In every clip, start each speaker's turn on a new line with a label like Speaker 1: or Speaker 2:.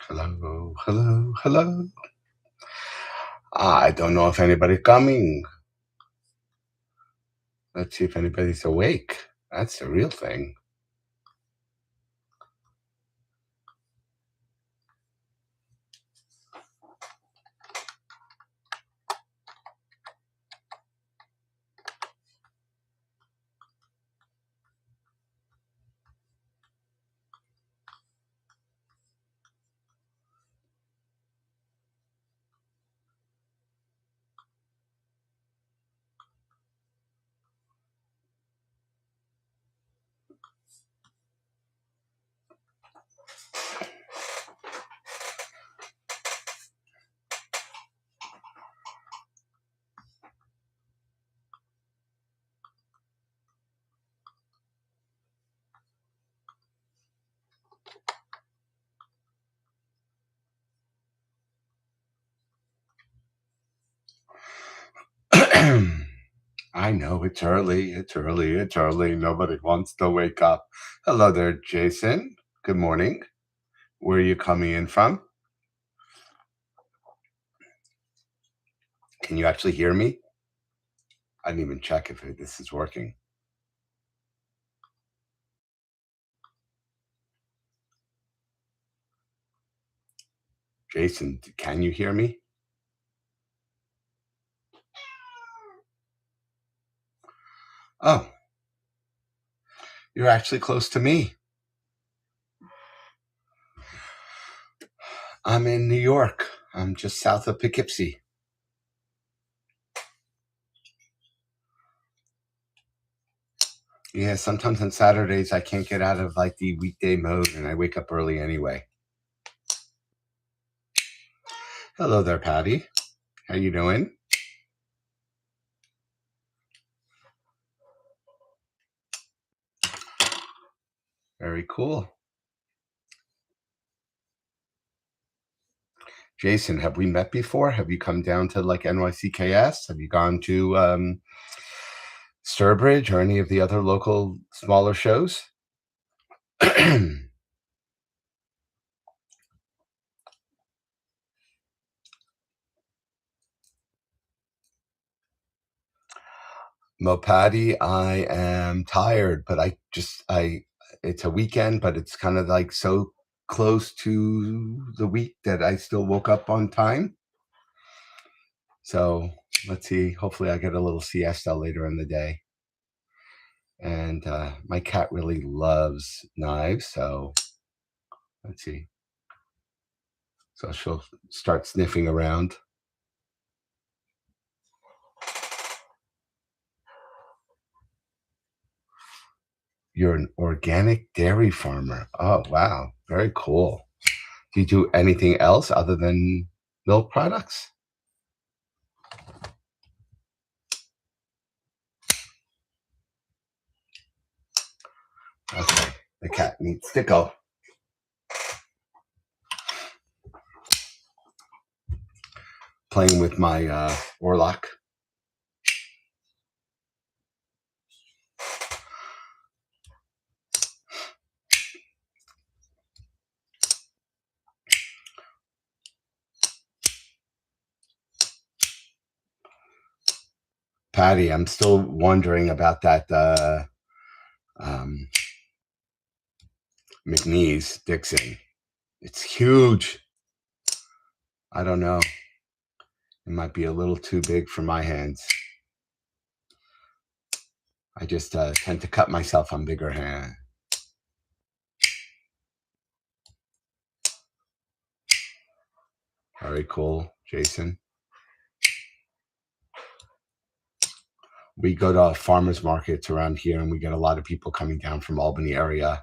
Speaker 1: Hello, hello, hello. I don't know if anybody's coming. Let's see if anybody's awake. That's the real thing. I know it's early. It's early. It's early. Nobody wants to wake up. Hello there, Jason. Good morning. Where are you coming in from? Can you actually hear me? I didn't even check if this is working. Jason, can you hear me? Oh, you're actually close to me. I'm in New York. I'm just south of Poughkeepsie. Yeah, sometimes on Saturdays I can't get out of like the weekday mode and I wake up early anyway. Hello there, Patty. How you doing? Very cool. Jason, have we met before? Have you come down to like NYCKS? Have you gone to Sturbridge or any of the other local smaller shows? Mopati, I am tired, but it's a weekend, but it's kind of like so close to the week that I still woke up on time. So let's see. Hopefully, I get a little siesta later in the day. And my cat really loves knives, so let's see. So she'll start sniffing around. You're an organic dairy farmer. Oh, wow. Very cool. Do you do anything else other than milk products? Okay. The cat needs to go. Playing with my Orlock. Patty, I'm still wondering about that um, McNeese Dixon. It's huge. I don't know. It might be a little too big for my hands. I just tend to cut myself on bigger hands. Very cool, Jason. We go to farmers markets around here and we get a lot of people coming down from Albany area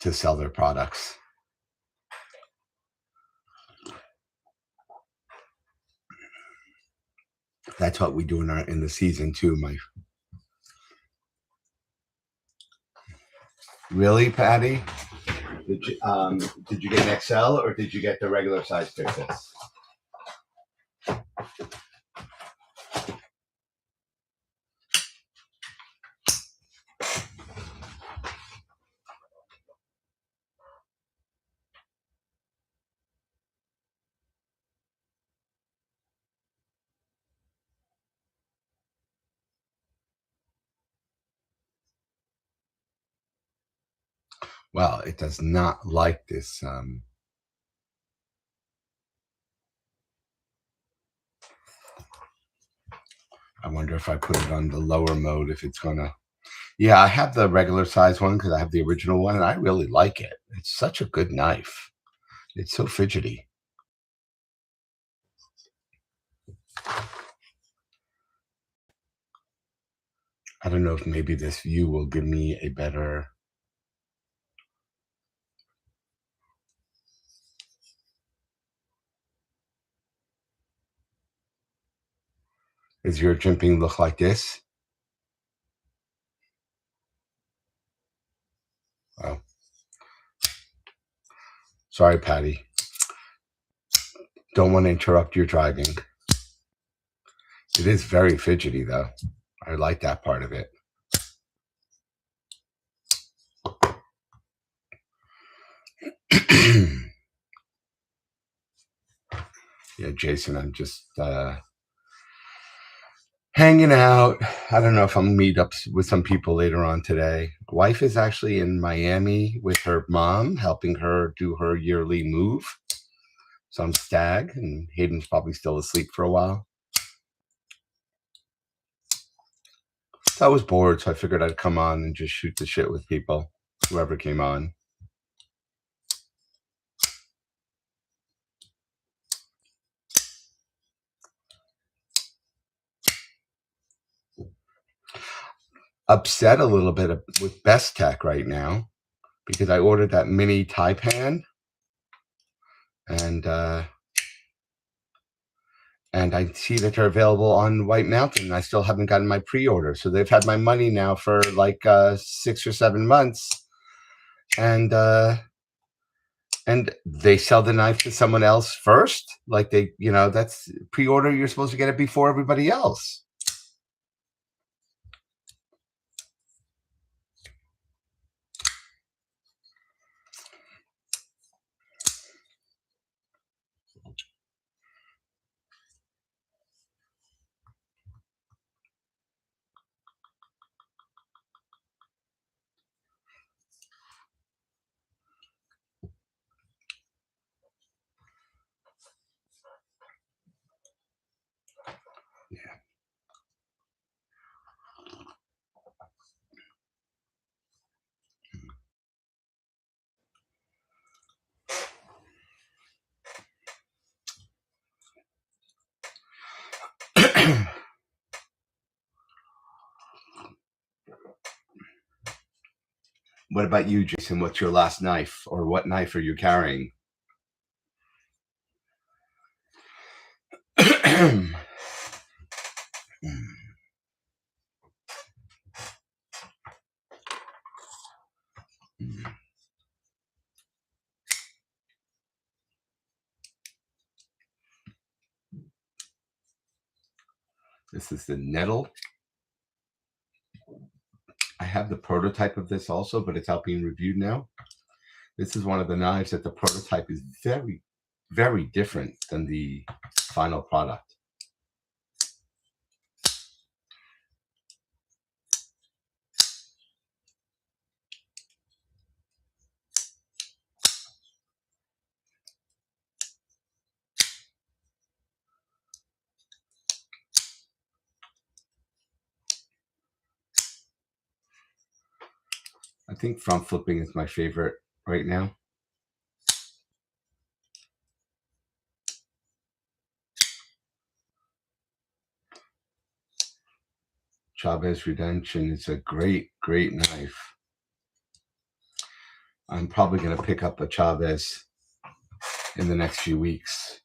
Speaker 1: to sell their products. That's what we do in the season too, my. Really, Patty? Did you get an XL or did you get the regular size Pixels? Well, it does not like this. I wonder if I put it on the lower mode, if it's gonna. Yeah, I have the regular size one because I have the original one, and I really like it. It's such a good knife. It's so fidgety. I don't know if maybe this view will give me a better. Does your jimping look like this? Oh, sorry, Patty. Don't want to interrupt your driving. It is very fidgety, though. I like that part of it. Yeah, Jason, I'm just hanging out. I don't know if I'm meet up with some people later on today. Wife is actually in Miami with her mom, helping her do her yearly move. So I'm stag, and Hayden's probably still asleep for a while. So I was bored, so I figured I'd come on and just shoot the shit with people, whoever came on. Upset a little bit with Best Tech right now because I ordered that mini Taipan, and I see that they're available on White Mountain. I still haven't gotten my pre-order, so they've had my money now for like 6 or 7 months, and they sell the knife to someone else first. Like that's pre-order. You're supposed to get it before everybody else. What about you, Jason? What's your last knife, or what knife are you carrying? This is the Nettle. I have the prototype of this also, but it's out being reviewed now. This is one of the knives that the prototype is very, very different than the final product. I think front flipping is my favorite right now. Chavez Redemption is a great, great knife. I'm probably going to pick up a Chavez in the next few weeks.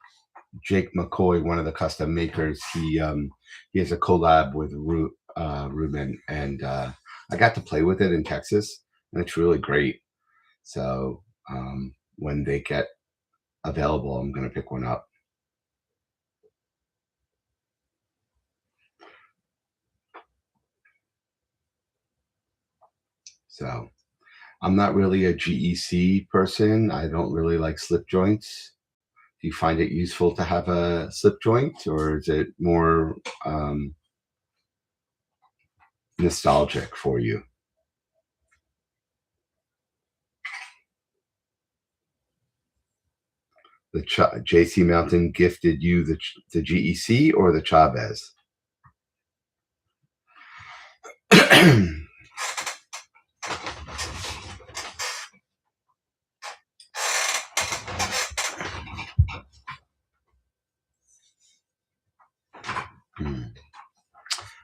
Speaker 1: Jake McCoy, one of the custom makers, he has a collab with Ruben, and I got to play with it in Texas, and it's really great. So when they get available, I'm going to pick one up. So I'm not really a GEC person. I don't really like slip joints. Do you find it useful to have a slip joint, or is it more nostalgic for you? The JC Mountain gifted you the GEC or the Chavez?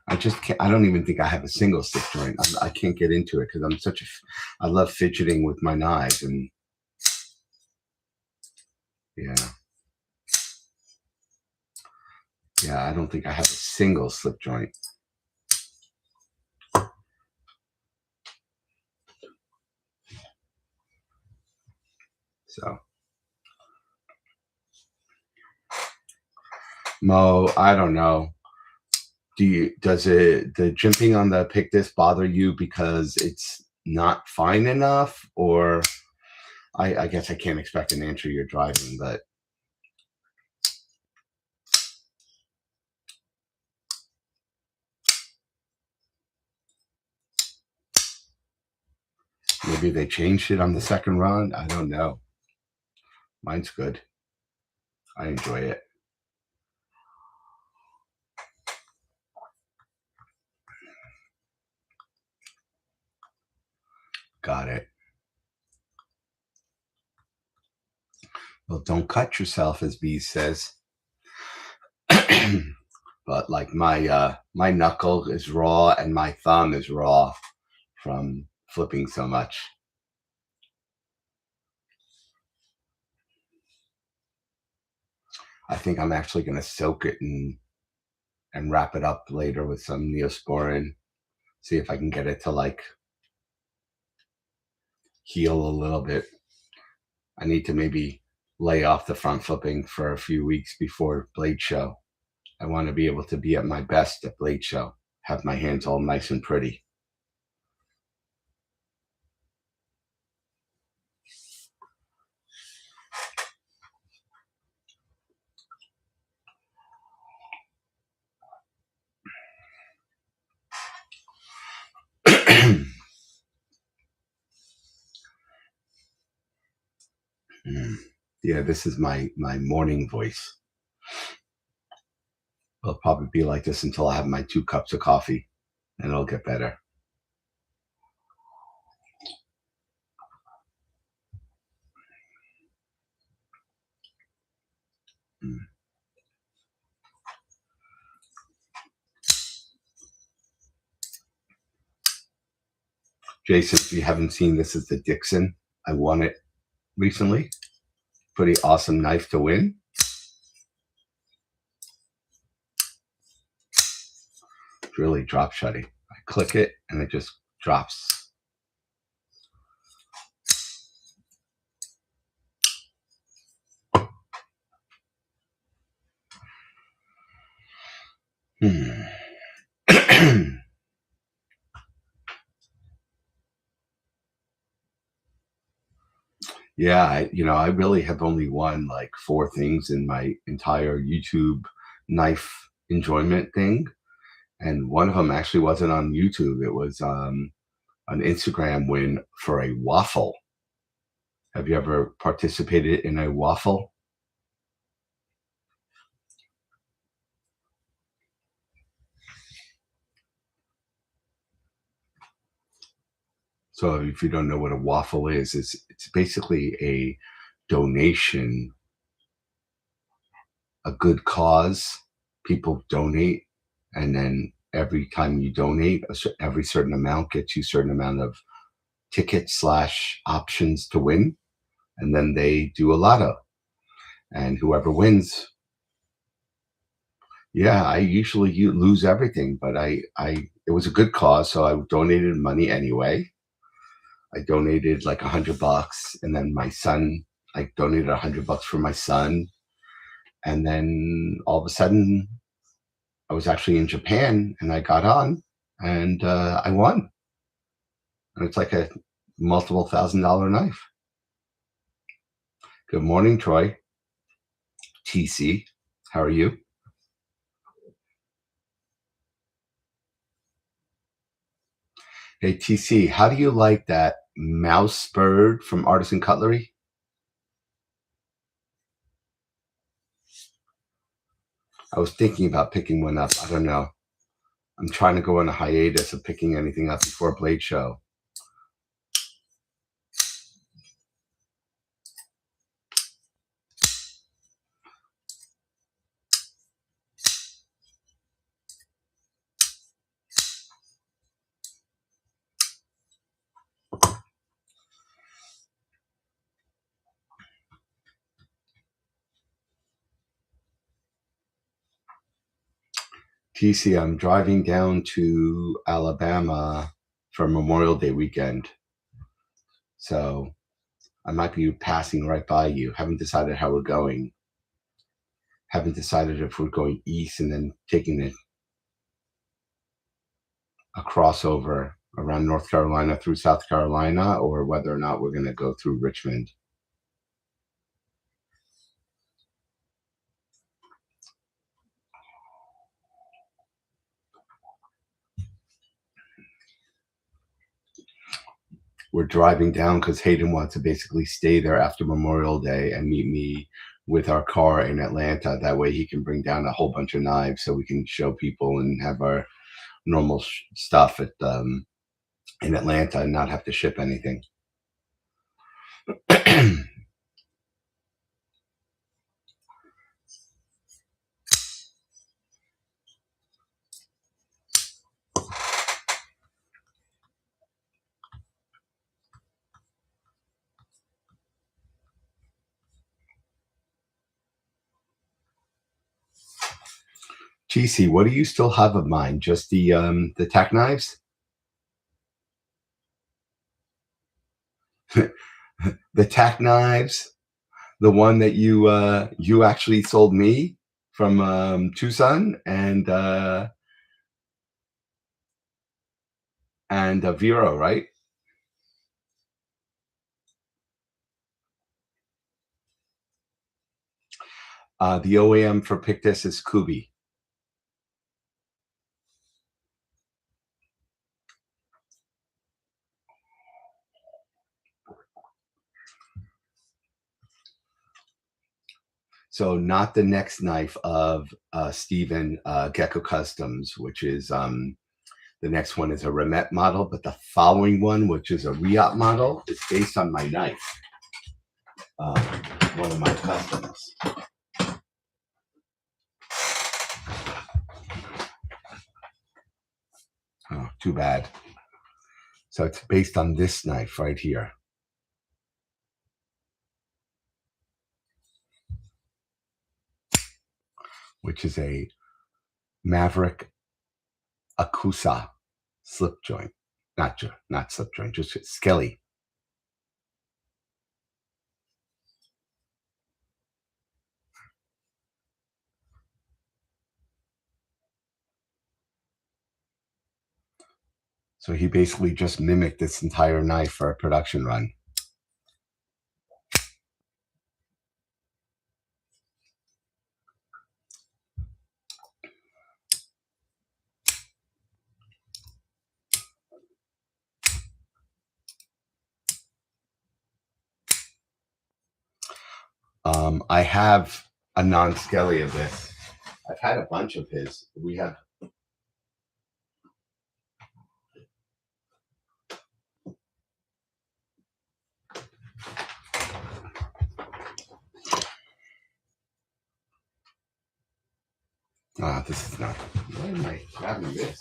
Speaker 1: I just can't. I don't even think I have a single stick joint. I can't get into it because I'm such a. I love fidgeting with my knives, and yeah, I don't think I have a single slip joint. So, Mo, I don't know. Does the jimping on the pick disc bother you because it's not fine enough, or I guess I can't expect an answer you're driving, but maybe they changed it on the second run. I don't know. Mine's good. I enjoy it. Got it. Well, don't cut yourself, as B says. But like my knuckle is raw and my thumb is raw from flipping so much. I think I'm actually going to soak it and wrap it up later with some Neosporin. See if I can get it to like heal a little bit. I need to maybe lay off the front flipping for a few weeks before Blade Show. I want to be able to be at my best at Blade Show, have my hands all nice and pretty. Yeah, this is my morning voice. It'll probably be like this until I have my 2 cups of coffee, and it'll get better. Jason, if you haven't seen, this is the Dixon. I won it recently. Pretty awesome knife to win. It's really drop shutty. I click it and it just drops. Yeah, I really have only won like 4 things in my entire YouTube knife enjoyment thing. And one of them actually wasn't on YouTube. It was an Instagram win for a waffle. Have you ever participated in a waffle? So if you don't know what a waffle is, it's basically a donation, a good cause. People donate, and then every time you donate, every certain amount gets you a certain amount of tickets / options to win, and then they do a lotto, and whoever wins. Yeah, I usually lose everything, but it was a good cause, so I donated money anyway. I donated like $100, and then my son, I donated $100 for my son, and then all of a sudden, I was actually in Japan, and I got on, and I won, and it's like a multiple $1,000 knife. Good morning, Troy. TC, how are you? Hey, TC, how do you like that mouse bird from Artisan Cutlery? I was thinking about picking one up. I don't know. I'm trying to go on a hiatus of picking anything up before Blade Show. TC, I'm driving down to Alabama for Memorial Day weekend. So I might be passing right by you. Haven't decided how we're going. Haven't decided if we're going east and then taking a crossover around North Carolina through South Carolina, or whether or not we're going to go through Richmond. We're driving down because Hayden wants to basically stay there after Memorial Day and meet me with our car in Atlanta. That way he can bring down a whole bunch of knives so we can show people and have our normal stuff at in Atlanta and not have to ship anything. GC, what do you still have of mine? Just the tack knives? The tack knives, the one that you actually sold me from Tucson and Vero, right? The OEM for Pictus is Kubi. So not the next knife of Stephen Gecko Customs, which is the next one is a Remet model, but the following one, which is a Riot model, is based on my knife. One of my customers. Oh, too bad. So it's based on this knife right here. Which is a Maverick Akusa slip joint. Not slip joint, just skelly. So he basically just mimicked this entire knife for a production run. I have a non-skelly of this. I've had a bunch of his. We have. This is not. Why am I grabbing this?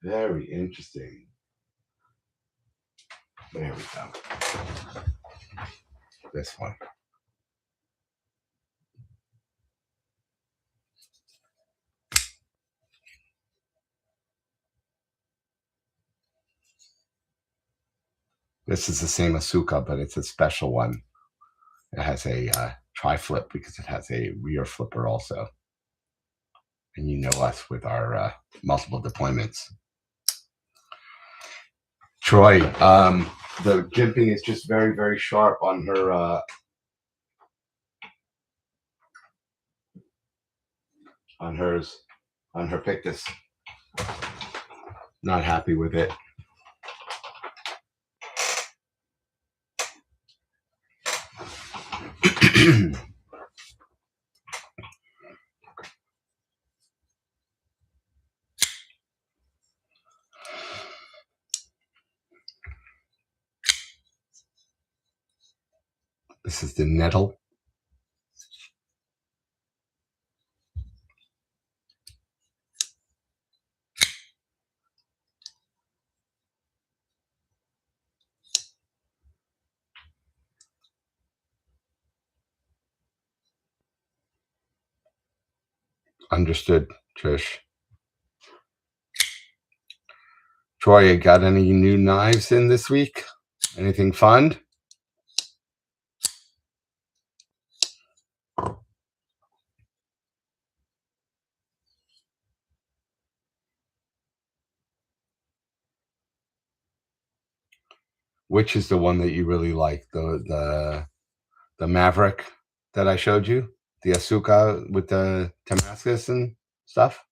Speaker 1: Very interesting. There we go. This one. This is the same Asuka, but it's a special one. It has a tri-flip because it has a rear flipper also. And you know us with our multiple deployments. Troy, the jimping is just very, very sharp on her on her Pictus. Not happy with it. This is the nettle. Understood, Trish. Troy, you got any new knives in this week? Anything fun? Which is the one that you really like? The Maverick that I showed you? The Asuka with the Damascus and stuff?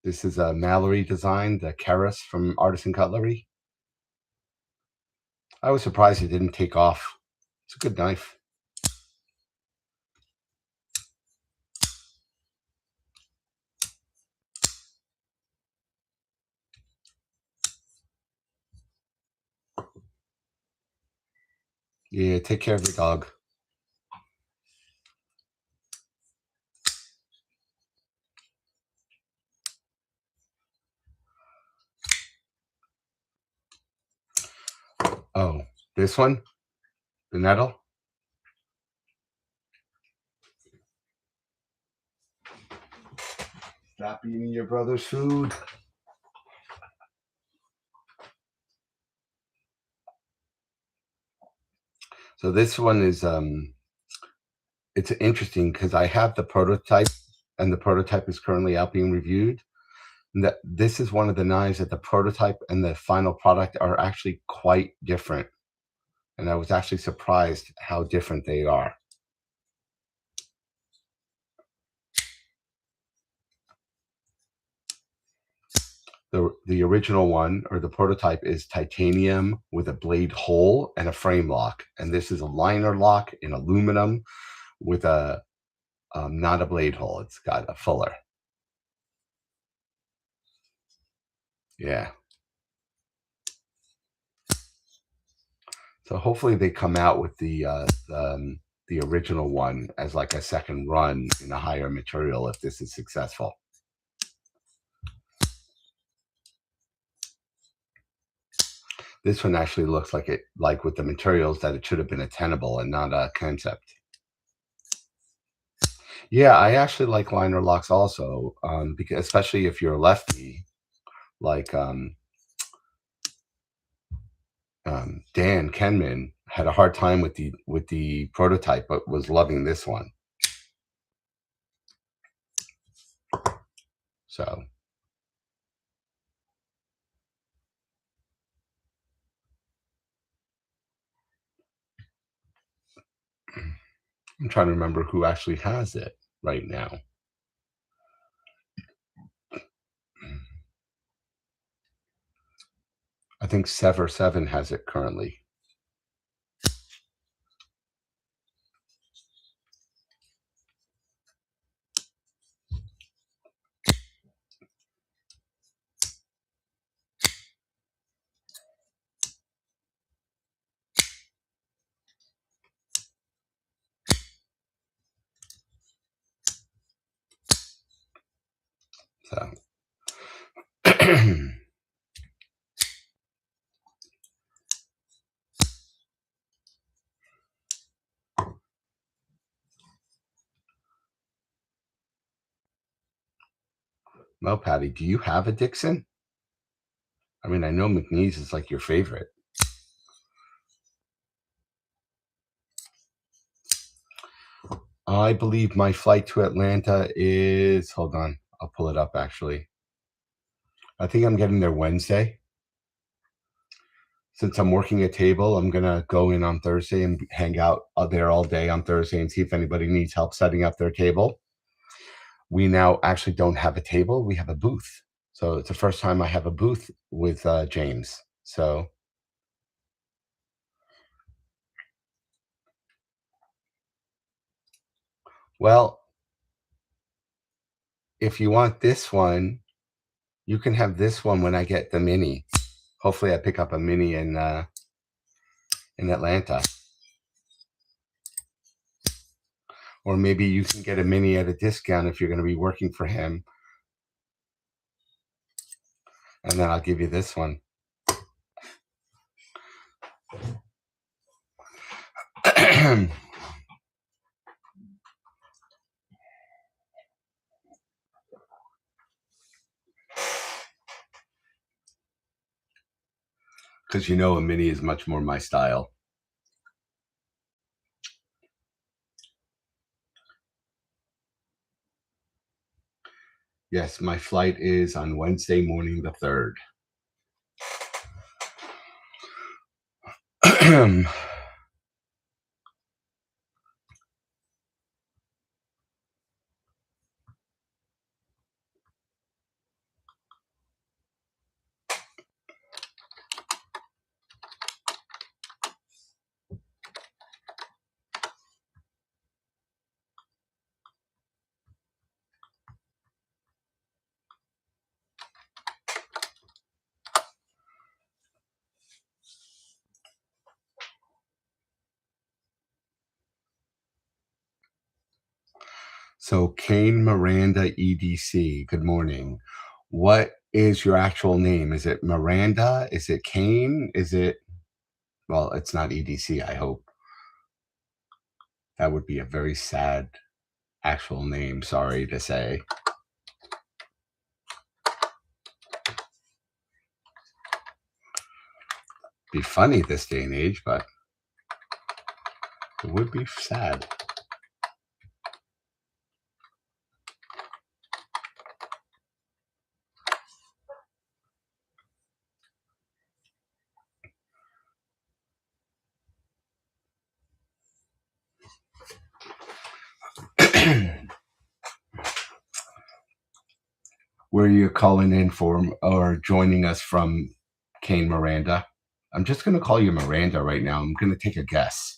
Speaker 1: This is a Mallory design, the Keras from Artisan Cutlery. I was surprised it didn't take off. It's a good knife. Yeah, take care of the dog. Oh, this one? The nettle? Stop eating your brother's food. So this one is it's interesting because I have the prototype, and the prototype is currently out being reviewed. And that this is one of the knives that the prototype and the final product are actually quite different. And I was actually surprised how different they are. The original one, or the prototype, is titanium with a blade hole and a frame lock. And this is a liner lock in aluminum with a not a blade hole. It's got a fuller. Yeah. So hopefully they come out with the original one as like a second run in a higher material if this is successful. This one actually looks like it, like with the materials, that it should have been a tenable and not a concept. Yeah, I actually like liner locks also, because especially if you're a lefty, like Dan Kenman had a hard time with the prototype, but was loving this one. So I'm trying to remember who actually has it right now. I think Sever 7 has it currently. So Well, Patty, do you have a Dixon? I mean, I know McNeese is like your favorite. I believe my flight to Atlanta is, hold on, I'll pull it up actually. I think I'm getting there Wednesday. Since I'm working a table, I'm going to go in on Thursday and hang out there all day on Thursday and see if anybody needs help setting up their table. We now actually don't have a table, we have a booth. So it's the first time I have a booth with James. So Well, if you want this one, you can have this one when I get the mini. Hopefully I pick up a mini in Atlanta. Or maybe you can get a mini at a discount if you're going to be working for him. And then I'll give you this one. Because you know a mini is much more my style. Yes, my flight is on Wednesday morning the 3rd. So Kane Miranda EDC, good morning. What is your actual name? Is it Miranda? Is it Kane? Is it, well, it's not EDC, I hope. That would be a very sad actual name, sorry to say. Be funny this day and age, but it would be sad. Where are you calling in from or joining us from, Kane Miranda? I'm just going to call you Miranda right now. I'm going to take a guess.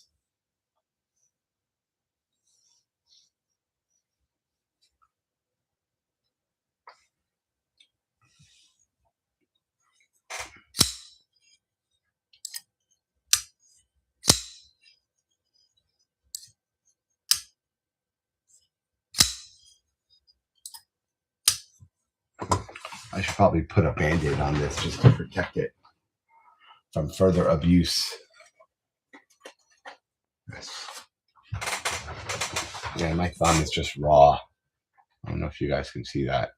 Speaker 1: I should probably put a Band-Aid on this just to protect it from further abuse. Yes. Yeah, my thumb is just raw. I don't know if you guys can see that.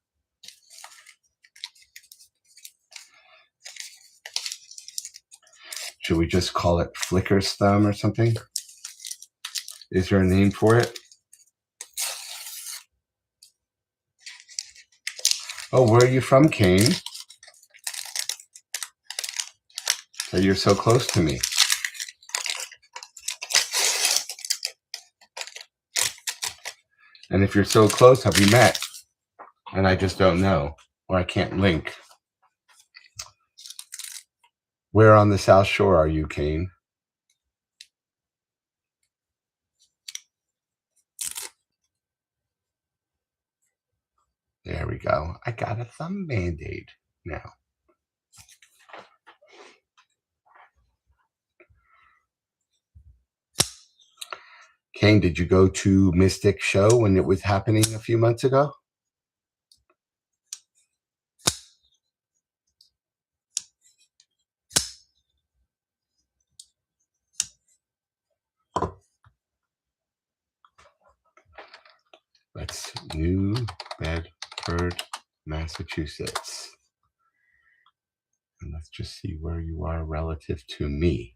Speaker 1: Should we just call it Flicker's thumb or something? Is there a name for it? Oh, where are you from, Kane? So you're so close to me. And if you're so close, have we met? And I just don't know, or I can't link. Where on the South Shore are you, Kane? There we go. I got a thumb Band-Aid now. Kane, did you go to Mystic Show when it was happening a few months ago? That's New Bedford, Massachusetts. And let's just see where you are relative to me.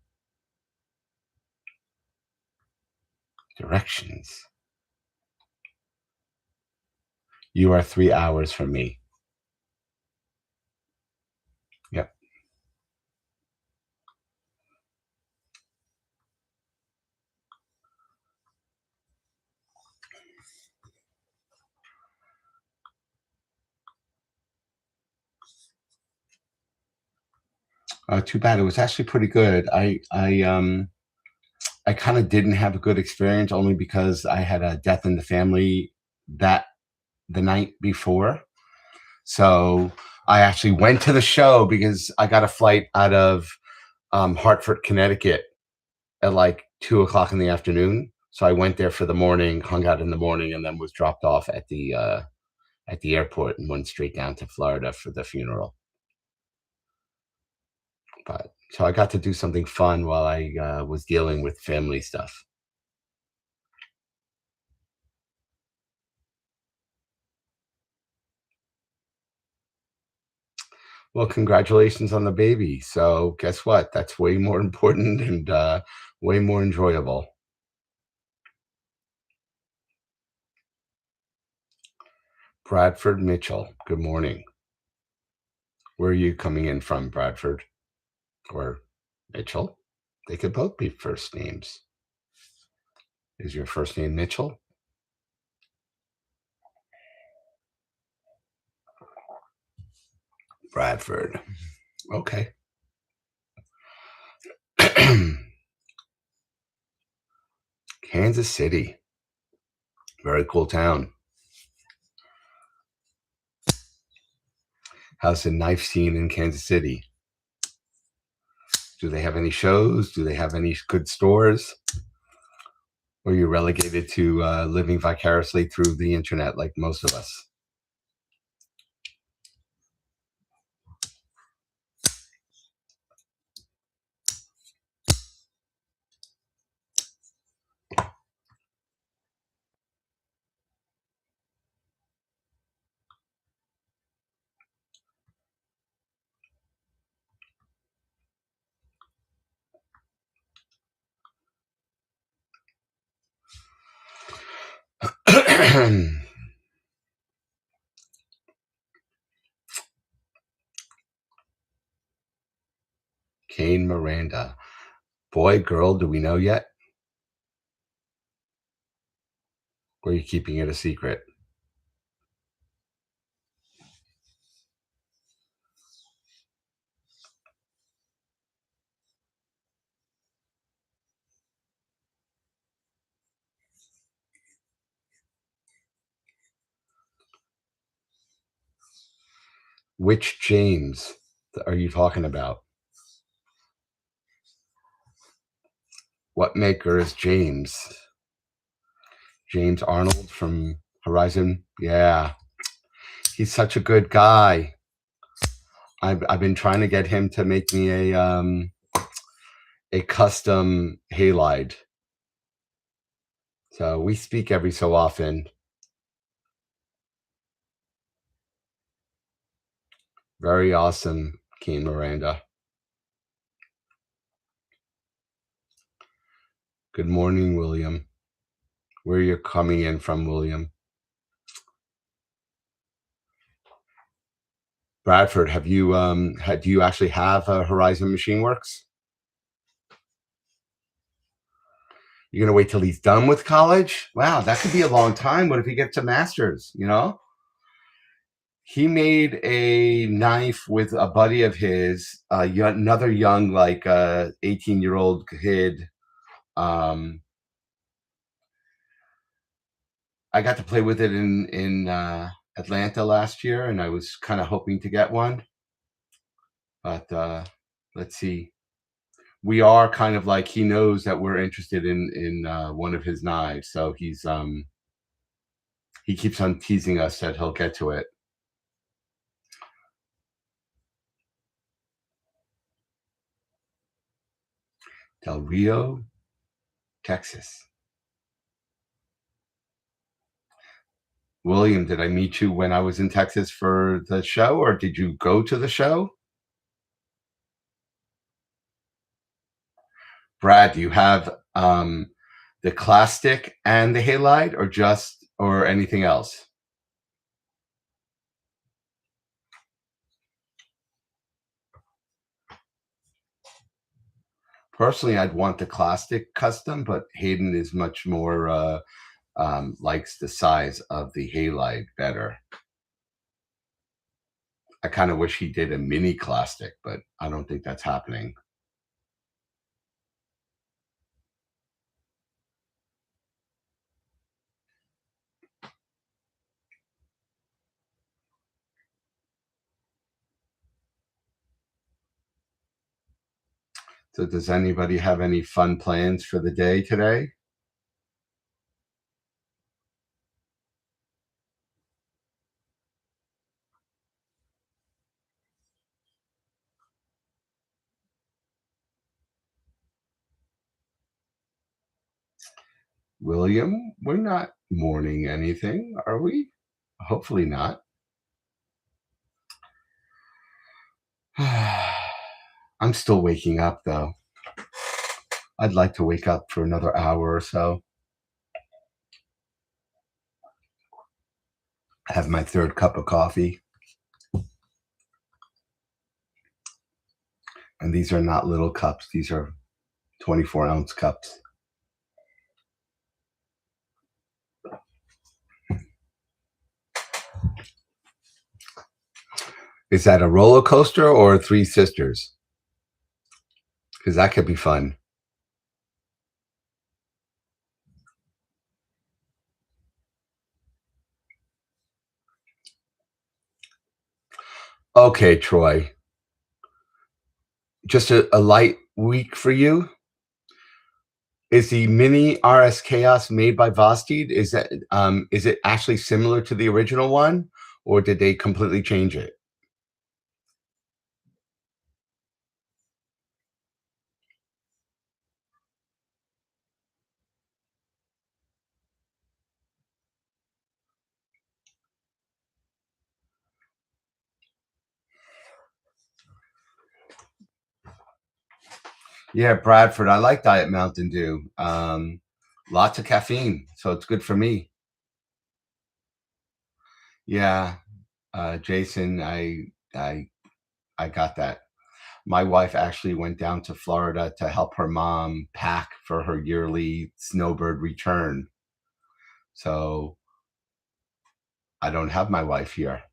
Speaker 1: Directions. You are 3 hours from me. Yep. Too bad. It was actually pretty good. I I kind of didn't have a good experience only because I had a death in the family that the night before. So I actually went to the show because I got a flight out of Hartford, Connecticut at like 2 o'clock in the afternoon. So I went there for the morning, hung out in the morning, and then was dropped off at the airport and went straight down to Florida for the funeral. But so I got to do something fun while I was dealing with family stuff. Well, congratulations on the baby. So guess what? That's way more important and way more enjoyable. Bradford Mitchell, good morning. Where are you coming in from, Bradford or Mitchell? They could both be first names. Is your first name Mitchell? Bradford. Okay. Kansas City. Very cool town. How's the knife scene in Kansas City? Do they have any shows? Do they have any good stores? Or are you relegated to living vicariously through the internet like most of us? Kane Miranda. Boy, girl, do we know yet? Or are you keeping it a secret? Which James are you talking about? What maker is James? James Arnold from Horizon? Yeah, he's such a good guy. I've been trying to get him to make me a custom halide. So we speak every so often. Very awesome, Keen Miranda. Good morning, William. Where you're coming in from, William? Bradford, have you do you actually have a Horizon Machine Works? You're gonna wait till he's done with college? Wow, that could be a long time. What if he gets a master's? You know, he made a knife with a buddy of his, another young, like 18-year-old kid. I got to play with it in Atlanta last year, and I was kind of hoping to get one. But let's see. We are kind of like he knows that we're interested in one of his knives, so he keeps on teasing us that he'll get to it. Del Rio, Texas. William, did I meet you when I was in Texas for the show, or did you go to the show? Brad, do you have the Clastic and the Halide, or anything else? Personally, I'd want the Clastic custom, but Hayden is much more likes the size of the halide better. I kind of wish he did a mini Clastic, but I don't think that's happening. So does anybody have any fun plans for the day today? William, we're not mourning anything, are we? Hopefully not. I'm still waking up though. I'd like to wake up for another hour or so. Have my third cup of coffee. And these are not little cups, these are 24-ounce cups. Is that a roller coaster or Three Sisters? Because that could be fun. Okay, Troy. Just a light week for you. Is the mini RS Chaos made by Vosteed? Is it actually similar to the original one, or did they completely change it? Yeah, Bradford. I like Diet Mountain Dew. Lots of caffeine, so it's good for me. Yeah, Jason, I got that. My wife actually went down to Florida to help her mom pack for her yearly snowbird return. So I don't have my wife here,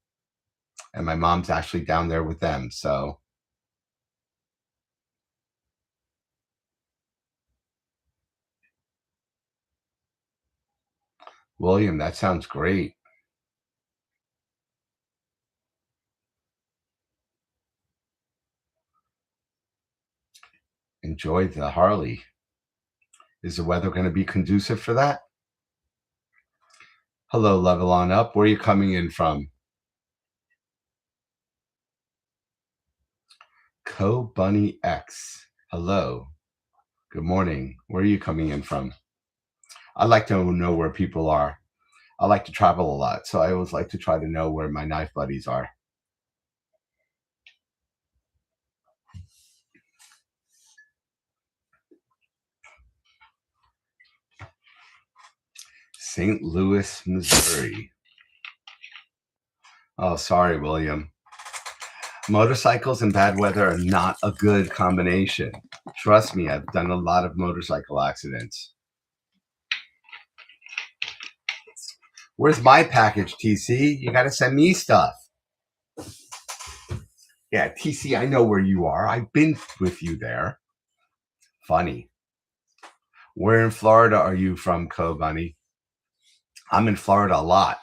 Speaker 1: and my mom's actually down there with them. So William, that sounds great. Enjoy the Harley. Is the weather going to be conducive for that? Hello, Level On Up. Where are you coming in from? Co Bunny X. Hello. Good morning. Where are you coming in from? I like to know where people are. I like to travel a lot, so I always like to try to know where my knife buddies are. St. Louis, Missouri. Oh, sorry, William. Motorcycles and bad weather are not a good combination. Trust me, I've done a lot of motorcycle accidents. Where's my package, TC? You got to send me stuff. Yeah, TC, I know where you are. I've been with you there. Funny. Where in Florida are you from, Co Bunny? I'm in Florida a lot.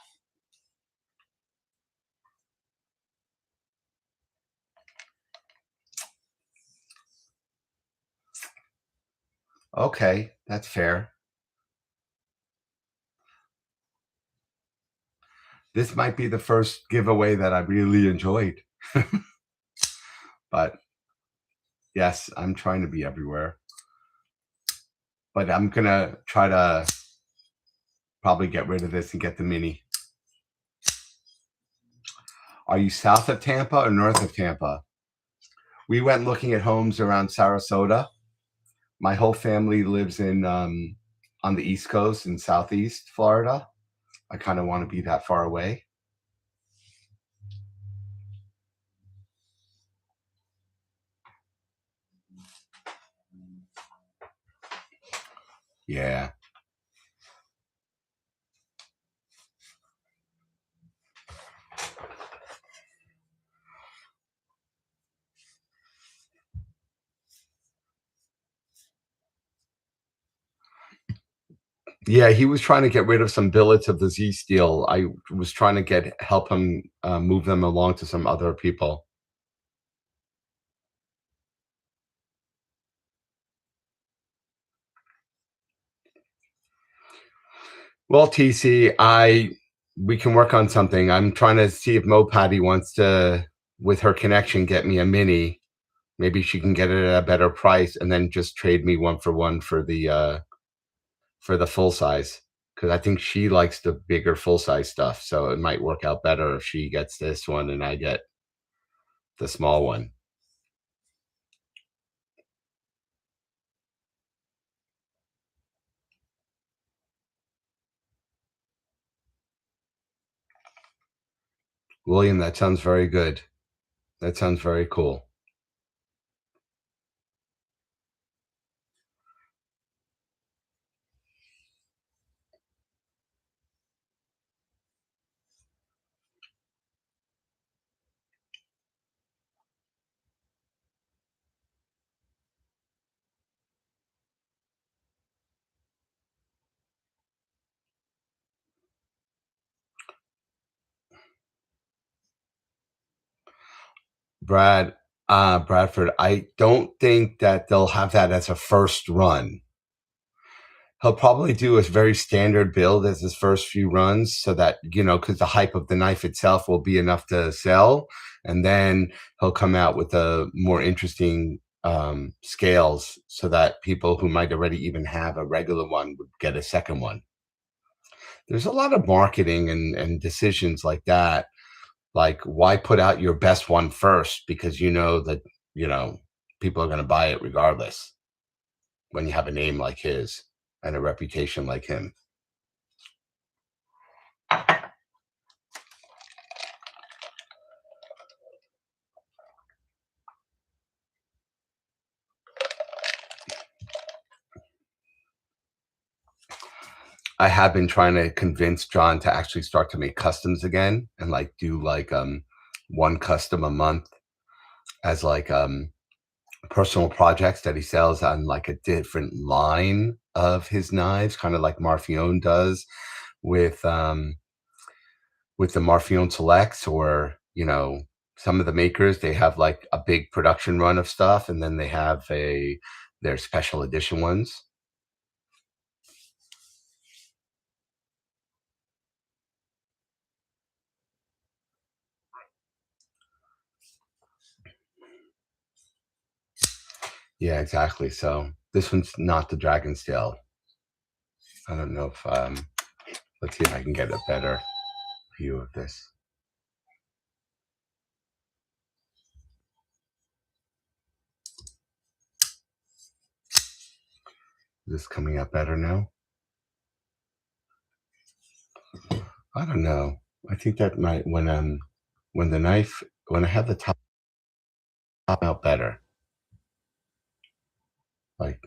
Speaker 1: Okay, that's fair. This might be the first giveaway that I really enjoyed. But yes, I'm trying to be everywhere. But I'm going to try to probably get rid of this and get the mini. Are you south of Tampa or north of Tampa? We went looking at homes around Sarasota. My whole family lives in on the East Coast in Southeast Florida. I kind of want to be that far away. Yeah. Yeah, he was trying to get rid of some billets of the Z Steel. I was trying to help him move them along to some other people. Well, TC, we can work on something. I'm trying to see if Mo Patty wants to, with her connection, get me a mini. Maybe she can get it at a better price and then just trade me one for the full size. Because I think she likes the bigger full size stuff. So it might work out better if she gets this one and I get the small one. William, that sounds very good. That sounds very cool. Bradford, I don't think that they'll have that as a first run. He'll probably do a very standard build as his first few runs so that, because the hype of the knife itself will be enough to sell. And then he'll come out with the more interesting scales so that people who might already even have a regular one would get a second one. There's a lot of marketing and decisions like that. Like, why put out your best one first? Because that, you know, people are going to buy it regardless when you have a name like his and a reputation like him. I have been trying to convince John to actually start to make customs again and like do like one custom a month as like personal projects that he sells on like a different line of his knives, kind of like Marfione does with the Marfione Selects, or some of the makers, they have like a big production run of stuff and then they have their special edition ones. Yeah, exactly. So this one's not the Dragon's Tail. I don't know if let's see if I can get a better view of this. Is this coming up better now? I don't know. I think that might when I have the top out better. Like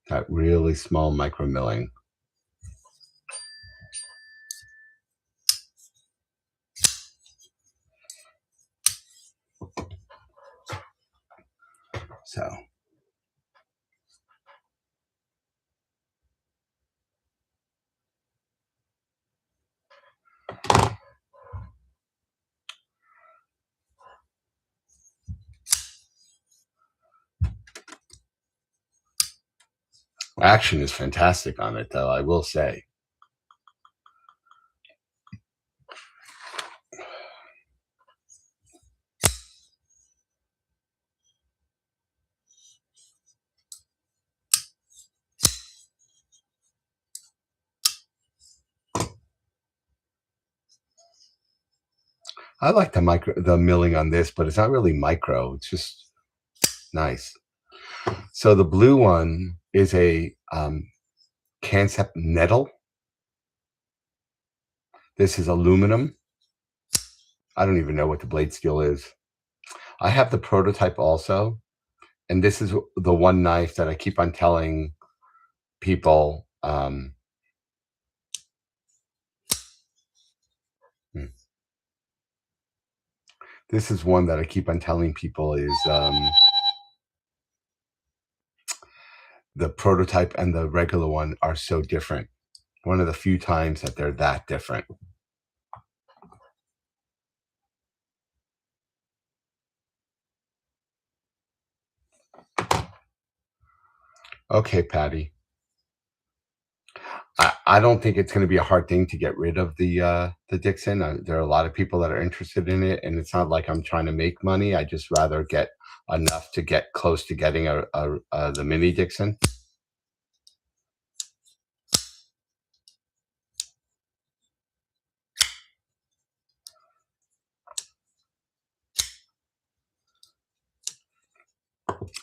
Speaker 1: that really small micro milling. So action is fantastic on it, though, I will say. I like the milling on this, but it's not really micro. It's just nice. So the blue one is a Concept Nettle. This is aluminum. I don't even know what the blade steel is. I have the prototype also, and this is the one knife that I keep on telling people. This is one that I keep on telling people is the prototype and the regular one are so different. One of the few times that they're that different. Okay, Patty. I don't think it's going to be a hard thing to get rid of the Dixon. There are a lot of people that are interested in it, and it's not like I'm trying to make money. I just rather get enough to get close to getting the mini Dixon.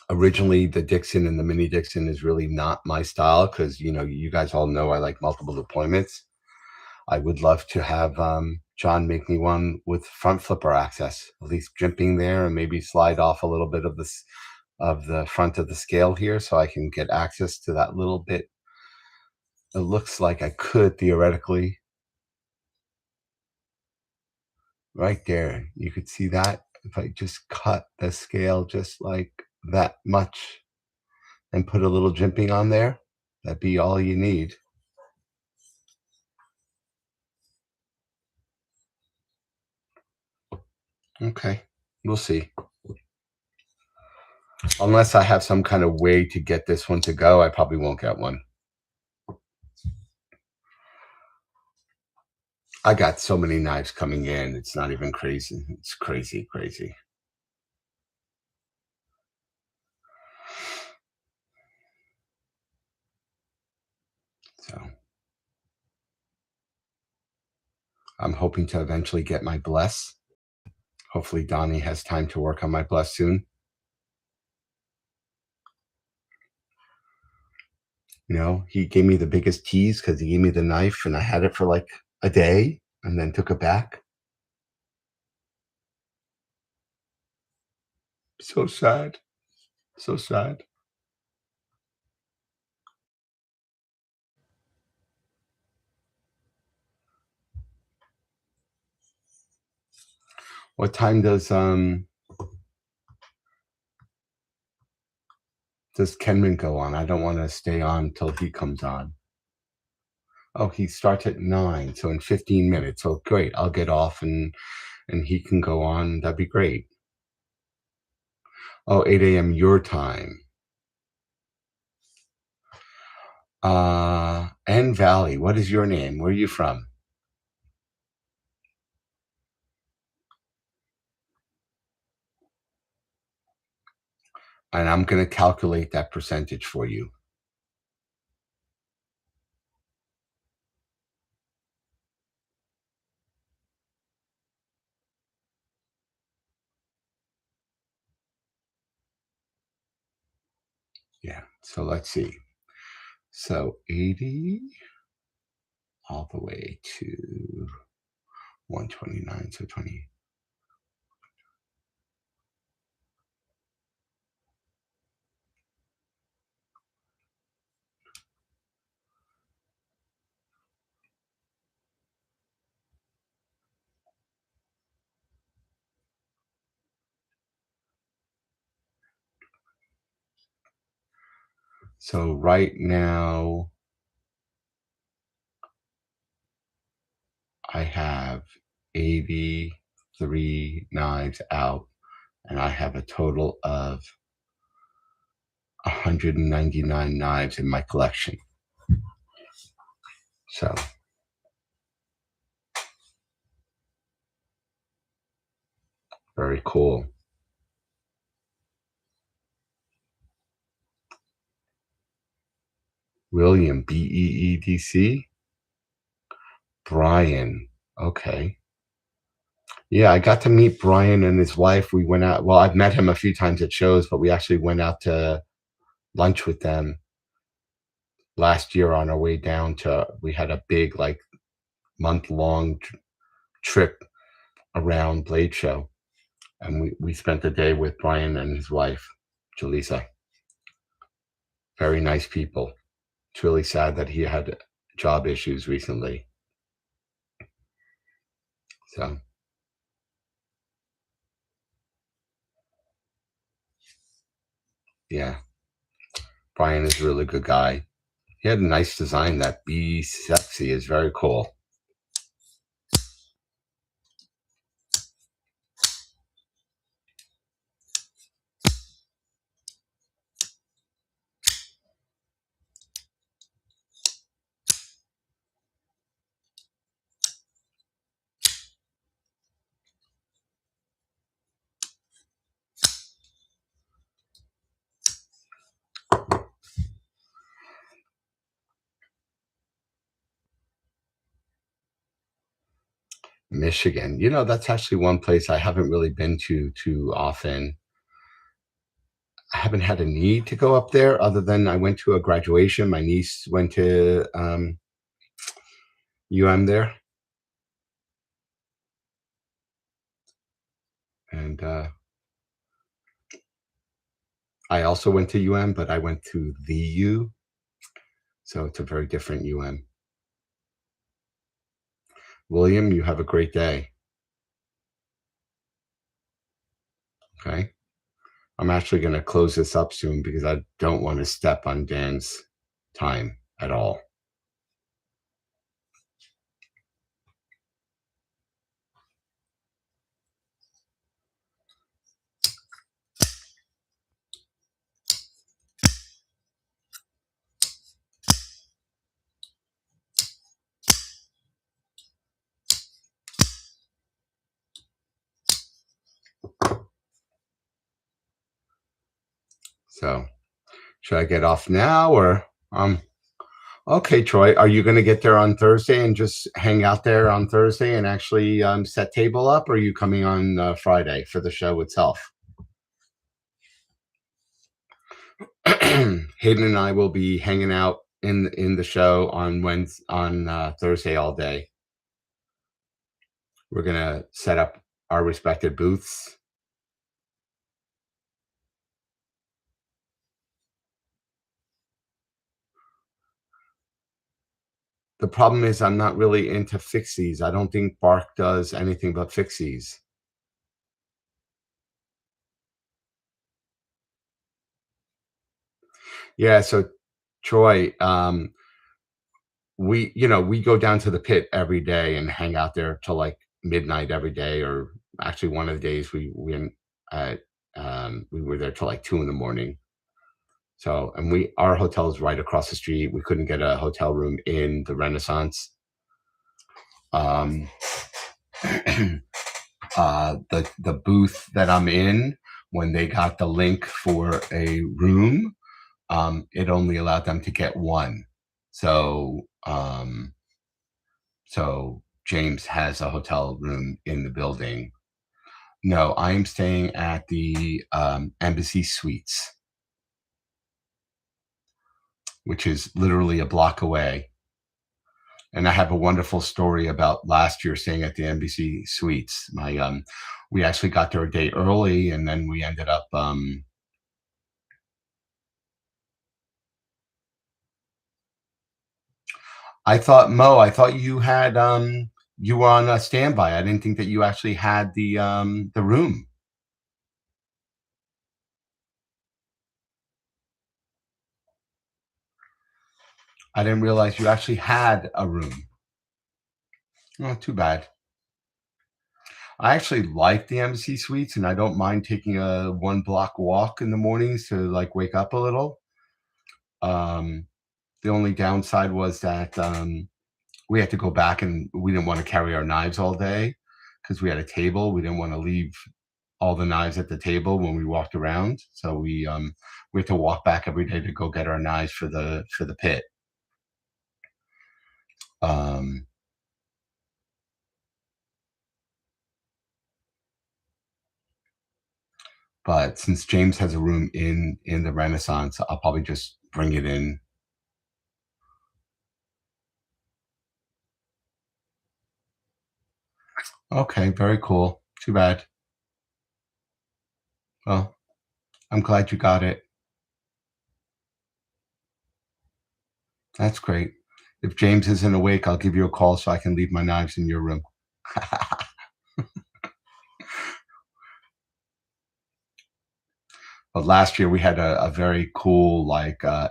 Speaker 1: Originally, the Dixon and the mini Dixon is really not my style because you guys all know I like multiple deployments. I would love to have John make me one with front flipper access, at least jimping there, and maybe slide off a little bit of this of the front of the scale here, so I can get access to that little bit. It looks like I could theoretically, right there. You could see that if I just cut the scale just like that much and put a little jimping on there, that'd be all you need. Okay, we'll see. Unless I have some kind of way to get this one to go, I probably won't get one. I got so many knives coming in. It's not even crazy. It's crazy, crazy. So I'm hoping to eventually get my bless. Hopefully Donnie has time to work on my bless soon. He gave me the biggest tease because he gave me the knife and I had it for like a day and then took it back. So sad. So sad. What time does Kenman go on? I don't want to stay on till he comes on. Oh, he starts at 9, so in 15 minutes. So great. I'll get off and he can go on. That'd be great. Oh, 8 a.m. your time. N Valley. What is your name? Where are you from? And I'm going to calculate that percentage for you. Yeah. So let's see. So 80 all the way to 129. So 20. So right now I have 83 knives out and I have a total of 199 knives in my collection. So very cool. William, Beedc. Brian. Okay. Yeah, I got to meet Brian and his wife. We went out. Well, I've met him a few times at shows, but we actually went out to lunch with them last year on our way down to. We had a big, like, month-long trip around Blade Show, and we spent the day with Brian and his wife, Jaleesa. Very nice people. It's really sad that he had job issues recently. So, yeah, Brian is a really good guy. He had a nice design. That Be Sexy is very cool. Michigan. That's actually one place I haven't really been to too often. I haven't had a need to go up there other than I went to a graduation. My niece went to UM there, and I also went to UM, but I went to the U, so it's a very different UM. William, you have a great day. Okay. I'm actually going to close this up soon because I don't want to step on Dan's time at all. So, should I get off now or okay, Troy, are you going to get there on Thursday and just hang out there on Thursday and actually set table up, or are you coming on Friday for the show itself? Hayden and I will be hanging out in the show on Thursday all day. We're gonna set up our respective booths. The problem is I'm not really into fixies. I don't think Bark does anything but fixies. Yeah, so Troy, we go down to the pit every day and hang out there till like midnight every day, or actually one of the days uh, we were there till like 2 in the morning. So, and our hotel is right across the street. We couldn't get a hotel room in the Renaissance. Um, the booth that I'm in, when they got the link for a room, it only allowed them to get one. So James has a hotel room in the building. No, I am staying at the Embassy Suites, which is literally a block away. And I have a wonderful story about last year staying at the Embassy Suites. We actually got there a day early, and then we ended up. I thought you were on a standby. I didn't think that you actually had the room. I didn't realize you actually had a room. Oh, too bad. I actually like the Embassy Suites, and I don't mind taking a 1 block walk in the mornings to like wake up a little. The only downside was that we had to go back, and we didn't want to carry our knives all day because we had a table. We didn't want to leave all the knives at the table when we walked around, so we had to walk back every day to go get our knives for the pit. Um, but since James has a room in the Renaissance, I'll probably just bring it in. Okay, very cool. Too bad. Well, I'm glad you got it. That's great. If James isn't awake, I'll give you a call so I can leave my knives in your room. But last year we had a very cool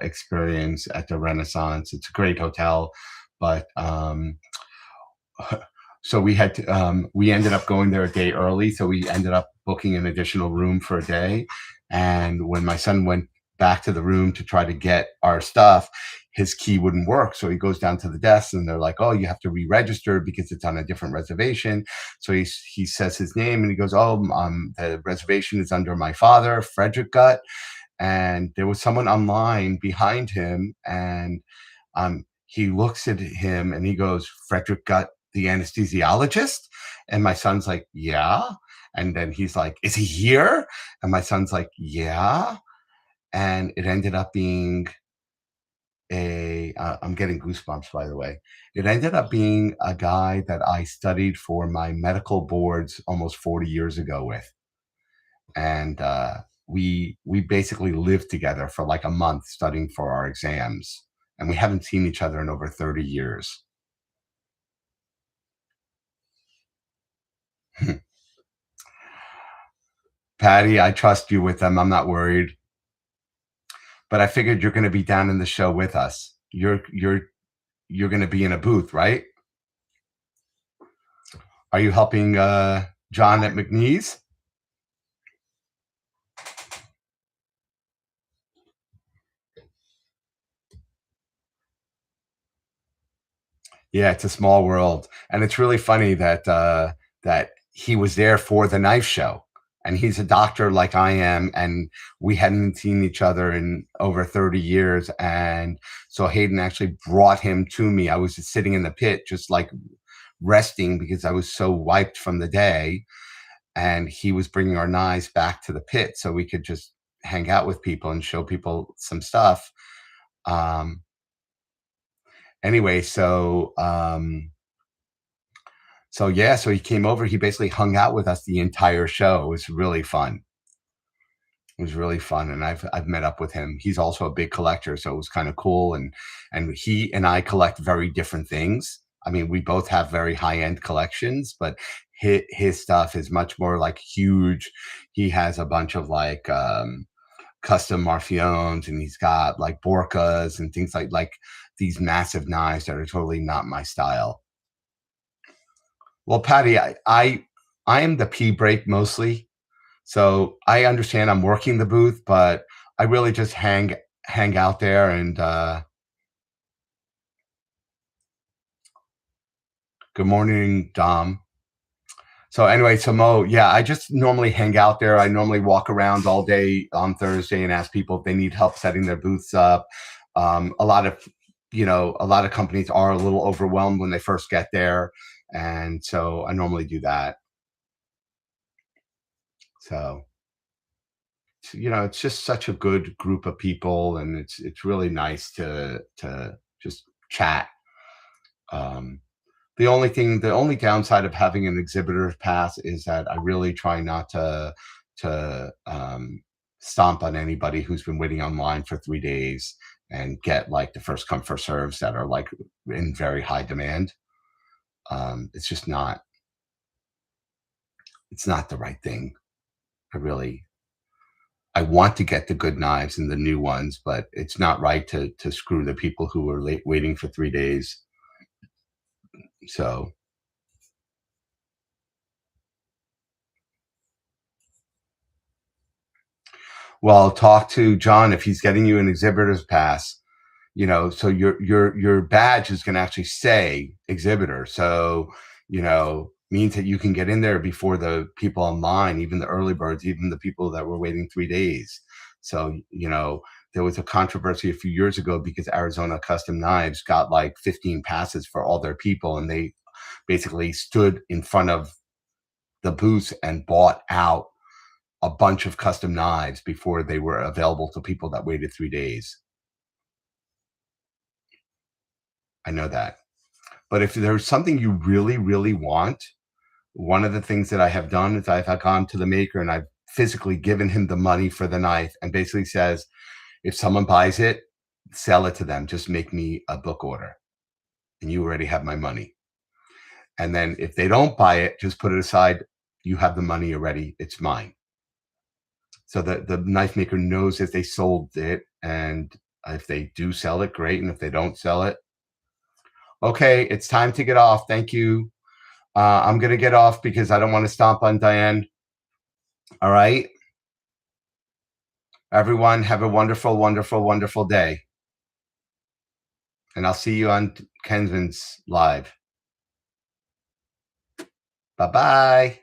Speaker 1: experience at the Renaissance. It's a great hotel, but so we ended up going there a day early, so we ended up booking an additional room for a day. And when my son went back to the room to try to get our stuff, his key wouldn't work. So he goes down to the desk, and they're like, "Oh, you have to re-register because it's on a different reservation." So he says his name, and he goes, "Oh, the reservation is under my father, Frederick Gutt." And there was someone online behind him, and he looks at him and he goes, "Frederick Gutt, the anesthesiologist?" And my son's like, yeah. And then he's like, is he here? And my son's like, yeah. And it ended up being I'm getting goosebumps, by the way. It ended up being a guy that I studied for my medical boards almost 40 years ago with. And we basically lived together for like a month studying for our exams. And we haven't seen each other in over 30 years. Patty, I trust you with them. I'm not worried. But I figured you're going to be down in the show with us. You're going to be in a booth, right? Are you helping John at McNeese? Yeah, it's a small world, and it's really funny that that he was there for the knife show, and he's a doctor like I am, and we hadn't seen each other in over 30 years, and so Hayden actually brought him to me. I was just sitting in the pit, just like resting because I was so wiped from the day, and he was bringing our knives back to the pit so we could just hang out with people and show people some stuff. Um, anyway, so yeah, so he came over. He basically hung out with us the entire show. It was really fun. It was really fun, and I've met up with him. He's also a big collector, so it was kind of cool. And he and I collect very different things. I mean, we both have very high end collections, but his stuff is much more like huge. He has a bunch of like custom Marfiones, and he's got like Borkas and things like these massive knives that are totally not my style. Well, Patty, I am the pee break mostly, so I understand I'm working the booth, but I really just hang out there and good morning, Dom. So anyway, so Mo, yeah, I just normally hang out there. I normally walk around all day on Thursday and ask people if they need help setting their booths up. A lot of a lot of companies are a little overwhelmed when they first get there, and so I normally do that. So it's just such a good group of people, and it's really nice to just chat. Um, the only downside of having an exhibitor's pass is that I really try not to stomp on anybody who's been waiting online for 3 days and get like the first come first serves that are like in very high demand. It's just not it's not the right thing. I really I want to get the good knives and the new ones, but it's not right to screw the people who are late waiting for 3 days. So, well, talk to John if he's getting you an exhibitor's pass. So your badge is going to actually say exhibitor. So means that you can get in there before the people online, even the early birds, even the people that were waiting 3 days. So there was a controversy a few years ago because Arizona Custom Knives got like 15 passes for all their people, and they basically stood in front of the booths and bought out a bunch of custom knives before they were available to people that waited 3 days. I know that. But if there's something you really, really want, one of the things that I have done is I've gone to the maker and I've physically given him the money for the knife and basically says, if someone buys it, sell it to them. Just make me a book order and you already have my money. And then if they don't buy it, just put it aside. You have the money already. It's mine. So the knife maker knows if they sold it, and if they do sell it, great. And if they don't sell it, okay, it's time to get off. Thank you. I'm going to get off because I don't want to stomp on Diane. All right. Everyone, have a wonderful, wonderful, wonderful day. And I'll see you on Kenvin's live. Bye-bye.